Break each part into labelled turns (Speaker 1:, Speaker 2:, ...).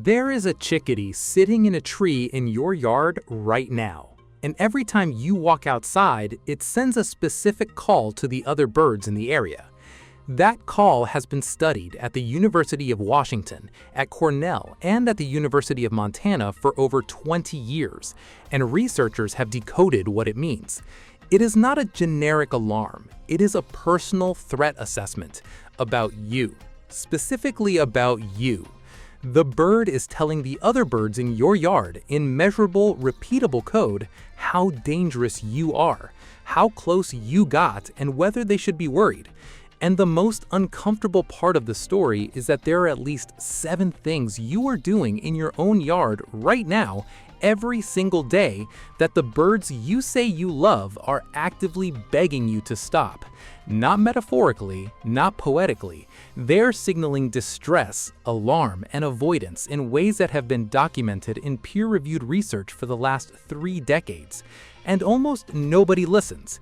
Speaker 1: There is a chickadee sitting in a tree in your yard right now. And every time you walk outside, it sends a specific call to the other birds in the area. That call has been studied at the University of Washington, at Cornell, and at the University of Montana for over 20 years, and researchers have decoded what it means. It is not a generic alarm, it is a personal threat assessment about you, specifically about you. The bird is telling the other birds in your yard in measurable, repeatable code how dangerous you are, how close you got, and whether they should be worried. And the most uncomfortable part of the story is that there are at least 7 things you are doing in your own yard right now, every single day, that the birds you say you love are actively begging you to stop. Not metaphorically, not poetically. They're signaling distress, alarm, and avoidance in ways that have been documented in peer-reviewed research for the last 3 decades. And almost nobody listens.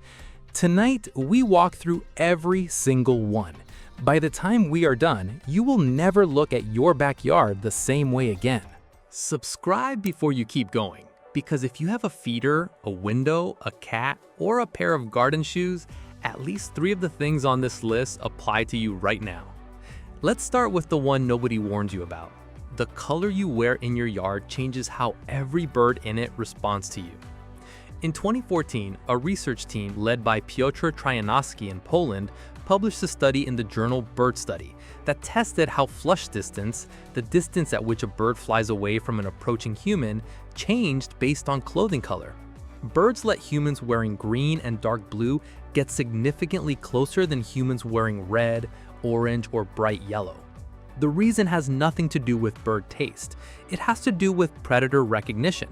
Speaker 1: Tonight, we walk through every single one. By the time we are done, you will never look at your backyard the same way again. Subscribe before you keep going, because if you have a feeder, a window, a cat, or a pair of garden shoes, at least 3 of the things on this list apply to you right now. Let's start with the one nobody warned you about. The color you wear in your yard changes how every bird in it responds to you. In 2014, a research team led by Piotr Trojanowski in Poland published a study in the journal Bird Study that tested how flush distance, the distance at which a bird flies away from an approaching human, changed based on clothing color. Birds let humans wearing green and dark blue get significantly closer than humans wearing red, orange, or bright yellow. The reason has nothing to do with bird taste. It has to do with predator recognition.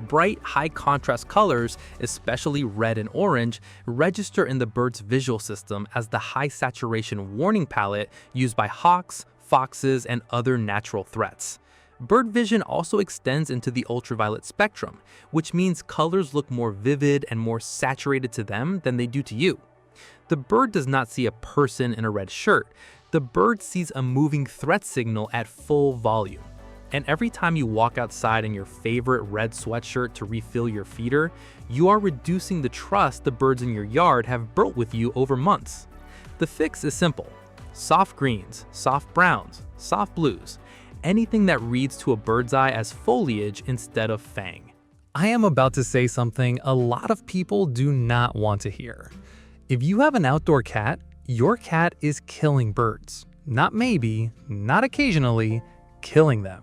Speaker 1: Bright, high-contrast colors, especially red and orange, register in the bird's visual system as the high-saturation warning palette used by hawks, foxes, and other natural threats. Bird vision also extends into the ultraviolet spectrum, which means colors look more vivid and more saturated to them than they do to you. The bird does not see a person in a red shirt. The bird sees a moving threat signal at full volume. And every time you walk outside in your favorite red sweatshirt to refill your feeder, you are reducing the trust the birds in your yard have built with you over months. The fix is simple. Soft greens, soft browns, soft blues, anything that reads to a bird's eye as foliage instead of fang. I am about to say something a lot of people do not want to hear. If you have an outdoor cat, your cat is killing birds. Not maybe, not occasionally, killing them.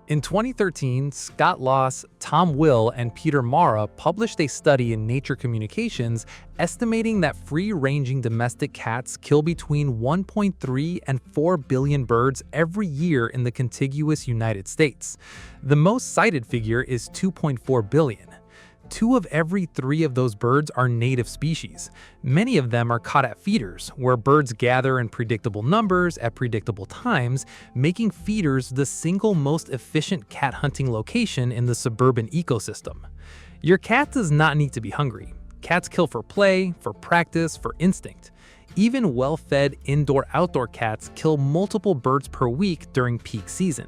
Speaker 1: In 2013, Scott Loss, Tom Will, and Peter Mara published a study in Nature Communications estimating that free-ranging domestic cats kill between 1.3 and 4 billion birds every year in the contiguous United States. The most cited figure is 2.4 billion. 2 of every 3 of those birds are native species. Many of them are caught at feeders, where birds gather in predictable numbers at predictable times, making feeders the single most efficient cat hunting location in the suburban ecosystem. Your cat does not need to be hungry. Cats kill for play, for practice, for instinct. Even well-fed indoor-outdoor cats kill multiple birds per week during peak season.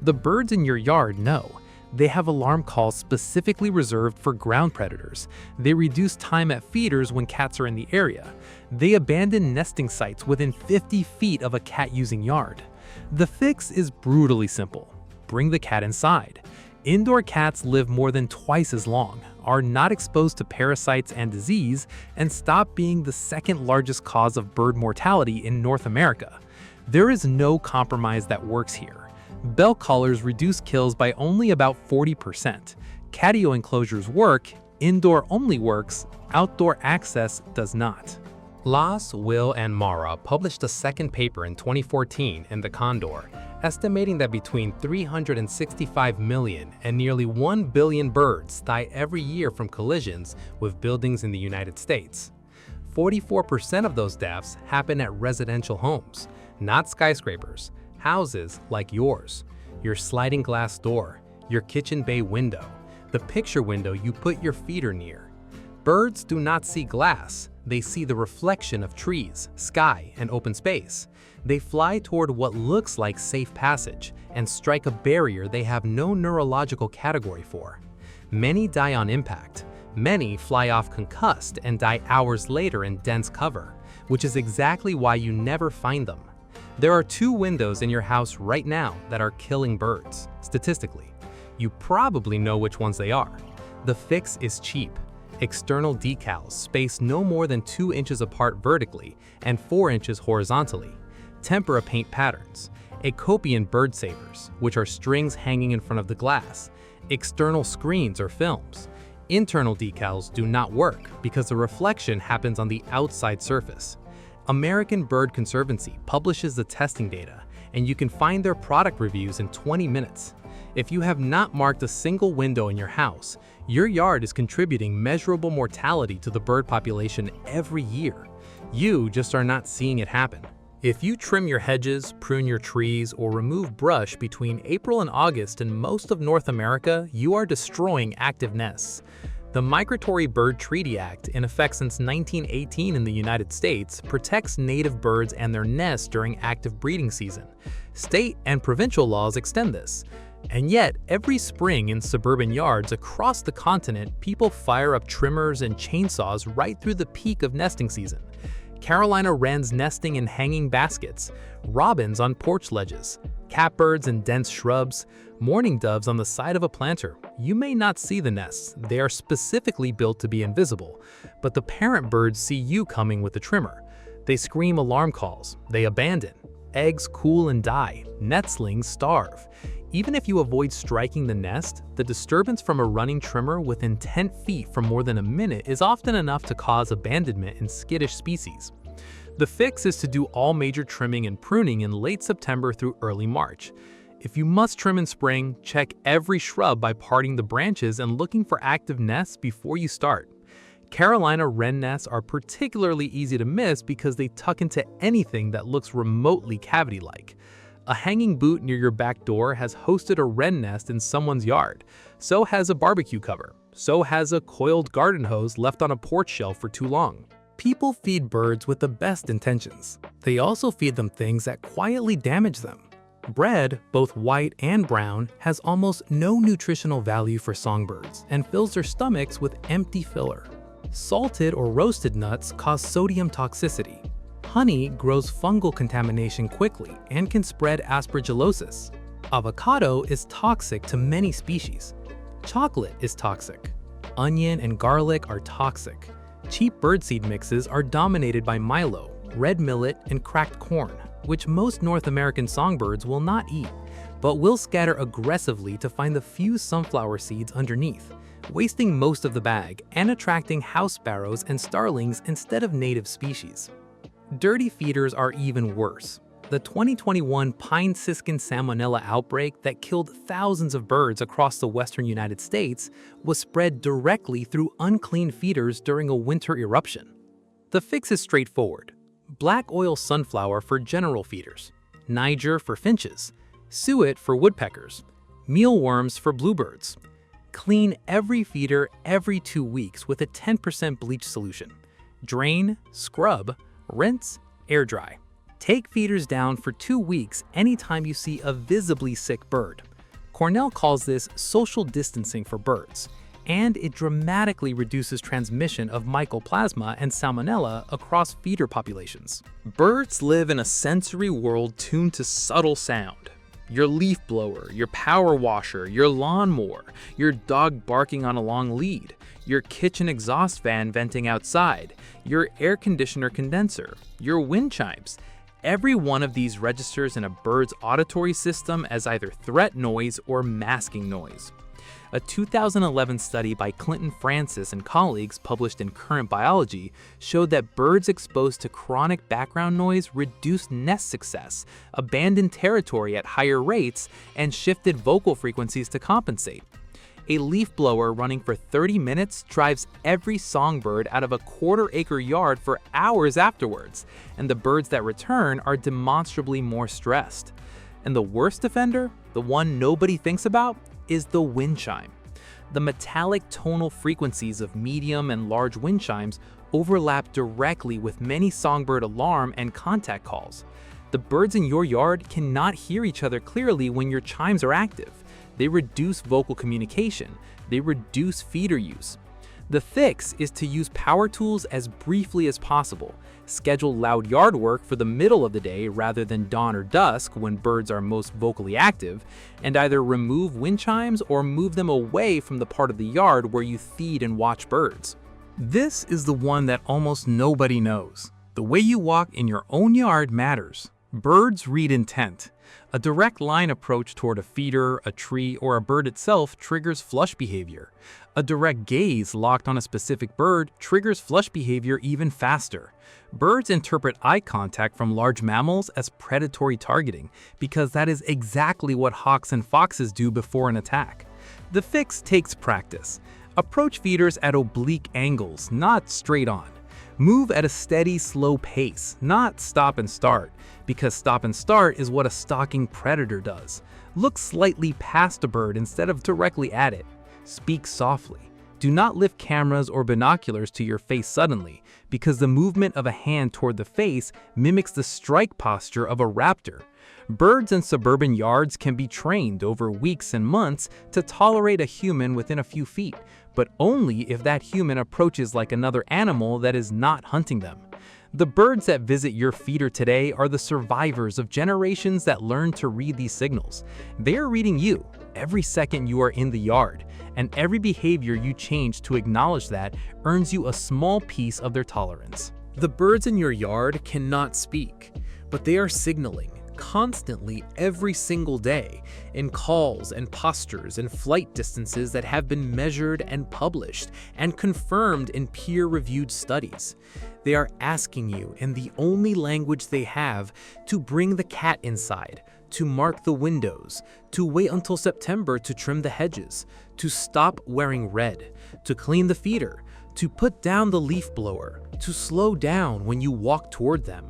Speaker 1: The birds in your yard know. They have alarm calls specifically reserved for ground predators. They reduce time at feeders when cats are in the area. They abandon nesting sites within 50 feet of a cat-using yard. The fix is brutally simple. Bring the cat inside. Indoor cats live more than twice as long, are not exposed to parasites and disease, and stop being the second largest cause of bird mortality in North America. There is no compromise that works here. Bell collars reduce kills by only about 40%. Catio enclosures work, indoor only works, outdoor access does not. Loss, Will, and Mara published a second paper in 2014 in The Condor, estimating that between 365 million and nearly 1 billion birds die every year from collisions with buildings in the United States. 44% of those deaths happen at residential homes, not skyscrapers. Houses like yours, your sliding glass door, your kitchen bay window, the picture window you put your feeder near. Birds do not see glass, They see the reflection of trees, sky, and open space. They fly toward what looks like safe passage and strike a barrier they have no neurological category for. Many die on impact. Many fly off concussed and die hours later in dense cover, which is exactly why you never find them. There are 2 windows in your house right now that are killing birds, statistically. You probably know which ones they are. The fix is cheap. External decals spaced no more than 2 inches apart vertically and 4 inches horizontally. Tempera paint patterns. Acopian bird savers, which are strings hanging in front of the glass. External screens or films. Internal decals do not work because the reflection happens on the outside surface. American Bird Conservancy publishes the testing data, and you can find their product reviews in 20 minutes. If you have not marked a single window in your house, your yard is contributing measurable mortality to the bird population every year. You just are not seeing it happen. If you trim your hedges, prune your trees, or remove brush between April and August in most of North America, you are destroying active nests. The Migratory Bird Treaty Act, in effect since 1918 in the United States, protects native birds and their nests during active breeding season. State and provincial laws extend this. And yet, every spring in suburban yards across the continent, people fire up trimmers and chainsaws right through the peak of nesting season. Carolina wrens nesting in hanging baskets, robins on porch ledges, catbirds in dense shrubs, mourning doves on the side of a planter. You may not see the nests. They are specifically built to be invisible, but the parent birds see you coming with the trimmer. They scream alarm calls. They abandon. Eggs cool and die. Nestlings starve. Even if you avoid striking the nest, the disturbance from a running trimmer within 10 feet for more than a minute is often enough to cause abandonment in skittish species. The fix is to do all major trimming and pruning in late September through early March. If you must trim in spring, check every shrub by parting the branches and looking for active nests before you start. Carolina wren nests are particularly easy to miss because they tuck into anything that looks remotely cavity-like. A hanging boot near your back door has hosted a wren nest in someone's yard. So has a barbecue cover. So has a coiled garden hose left on a porch shelf for too long. People feed birds with the best intentions. They also feed them things that quietly damage them. Bread, both white and brown, has almost no nutritional value for songbirds and fills their stomachs with empty filler. Salted or roasted nuts cause sodium toxicity. Honey grows fungal contamination quickly and can spread aspergillosis. Avocado is toxic to many species. Chocolate is toxic. Onion and garlic are toxic. Cheap birdseed mixes are dominated by milo, red millet, and cracked corn, which most North American songbirds will not eat, but will scatter aggressively to find the few sunflower seeds underneath, wasting most of the bag and attracting house sparrows and starlings instead of native species. Dirty feeders are even worse. The 2021 pine siskin salmonella outbreak that killed thousands of birds across the western United States was spread directly through unclean feeders during a winter eruption. The fix is straightforward. Black oil sunflower for general feeders, Niger for finches, suet for woodpeckers, mealworms for bluebirds. Clean every feeder every 2 weeks with a 10% bleach solution. Drain, scrub, rinse, air dry. Take feeders down for 2 weeks anytime you see a visibly sick bird. Cornell calls this social distancing for birds, and it dramatically reduces transmission of mycoplasma and salmonella across feeder populations. Birds live in a sensory world tuned to subtle sound. Your leaf blower, your power washer, your lawnmower, your dog barking on a long lead, your kitchen exhaust fan venting outside, your air conditioner condenser, your wind chimes. Every one of these registers in a bird's auditory system as either threat noise or masking noise. A 2011 study by Clinton Francis and colleagues published in Current Biology showed that birds exposed to chronic background noise reduced nest success, abandoned territory at higher rates, and shifted vocal frequencies to compensate. A leaf blower running for 30 minutes drives every songbird out of a quarter-acre yard for hours afterwards, and the birds that return are demonstrably more stressed. And the worst offender, the one nobody thinks about, is the wind chime. The metallic tonal frequencies of medium and large wind chimes overlap directly with many songbird alarm and contact calls. The birds in your yard cannot hear each other clearly when your chimes are active. They reduce vocal communication. They reduce feeder use. The fix is to use power tools as briefly as possible. Schedule loud yard work for the middle of the day rather than dawn or dusk when birds are most vocally active, and either remove wind chimes or move them away from the part of the yard where you feed and watch birds. This is the one that almost nobody knows. The way you walk in your own yard matters. Birds read intent. A direct line approach toward a feeder, a tree, or a bird itself triggers flush behavior. A direct gaze locked on a specific bird triggers flush behavior even faster. Birds interpret eye contact from large mammals as predatory targeting because that is exactly what hawks and foxes do before an attack. The fix takes practice. Approach feeders at oblique angles, not straight on. Move at a steady, slow pace, not stop and start, because stop and start is what a stalking predator does. Look slightly past a bird instead of directly at it. Speak softly. Do not lift cameras or binoculars to your face suddenly, because the movement of a hand toward the face mimics the strike posture of a raptor. Birds in suburban yards can be trained over weeks and months to tolerate a human within a few feet, but only if that human approaches like another animal that is not hunting them. The birds that visit your feeder today are the survivors of generations that learned to read these signals. They are reading you every second you are in the yard, and every behavior you change to acknowledge that earns you a small piece of their tolerance. The birds in your yard cannot speak, but they are signaling constantly every single day in calls and postures and flight distances that have been measured and published and confirmed in peer-reviewed studies. They are asking you in the only language they have to bring the cat inside, to mark the windows, to wait until September to trim the hedges, to stop wearing red, to clean the feeder, to put down the leaf blower, to slow down when you walk toward them.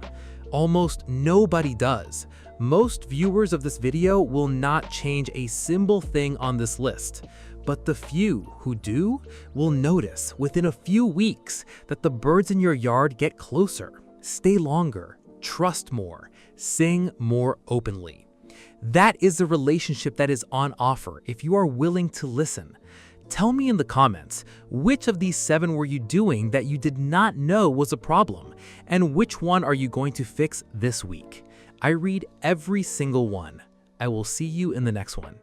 Speaker 1: Almost nobody does. Most viewers of this video will not change a single thing on this list, but the few who do will notice within a few weeks that the birds in your yard get closer, stay longer, trust more, sing more openly. That is the relationship that is on offer if you are willing to listen. Tell me in the comments, which of these 7 were you doing that you did not know was a problem, and which one are you going to fix this week? I read every single one. I will see you in the next one.